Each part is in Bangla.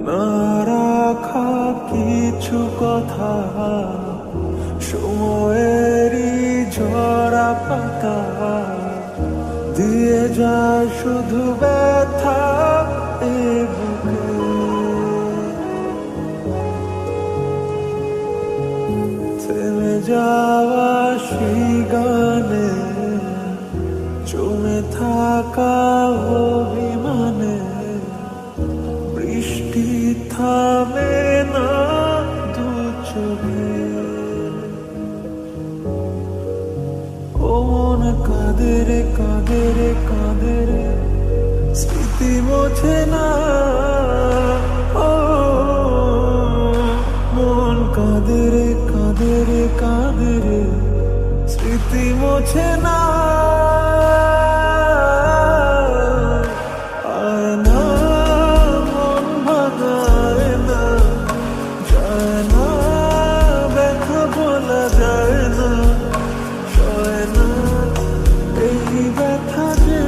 না রাখা কিছু কথা, সময়েরই ঝরা পাতা দিয়ে যায় শুধু ব্যথা এ বুকে। থেমে যাওয়া সেই গানে, জমে থাকা অভিমানে, বৃষ্টি থামে না দু চোখে। ও মন কাঁদে রে কাঁদে রে কাঁদে রে, স্মৃতি মোছে না। ও মন কাঁদে রে কাঁদে রে কাঁদে রে, স্মৃতি মোছে না। আয় না মন ভাঙায় না, যায় না ব্যথা বলা যায় না, সয় না এই ব্যথা যে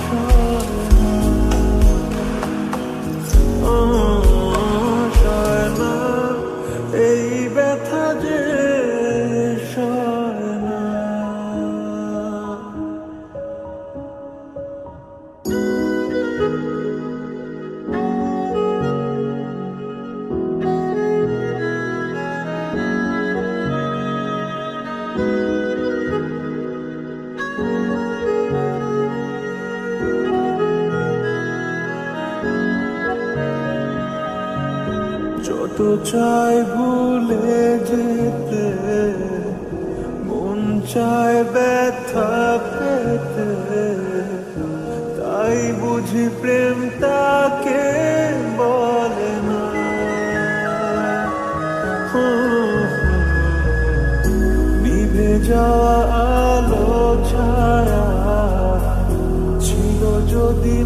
সয় না। সয় না এই ব্যথা যে সয় না। যত চাই ভুলে যেতে, মন চায় ব্যথা পেতে, তাই বুঝি প্রেম তাকে বলে না। নিভে যাওয়া আলো ছায়া ছিল যদি